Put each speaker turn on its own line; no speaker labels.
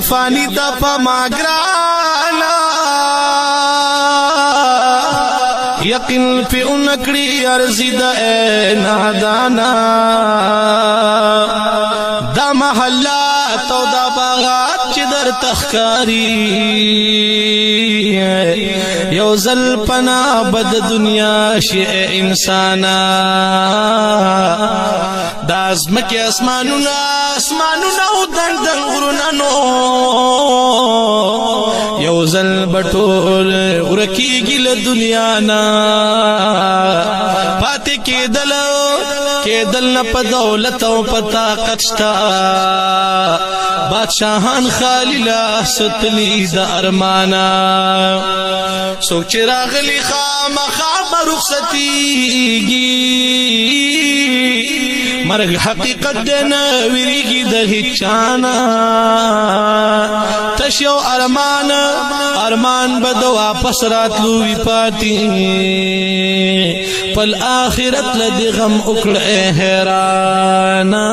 فانی دا پا ماگرانا یقین پی انکڑی عرضی دا اے نادانا دا محلات و دا باغات چی در تخکاری یو زل پنا بد دنیا شی انسانا دا ازمکی اسمانونا و دن دن غرونانو یو زل بطول ورکی گل دنیا نا پاتے کی دل نا پا دولت و پا طاقت شتا بادشاہان خالی لا ستلی دا ارمانا سوک چراغلی خام رخصتی گی مرگ حقیقت دینا ویریگی دا ہچانا تشیو ارمان بدو واپس رات لوی پاتی پل آخرت لدی غم اکڑ حیرانا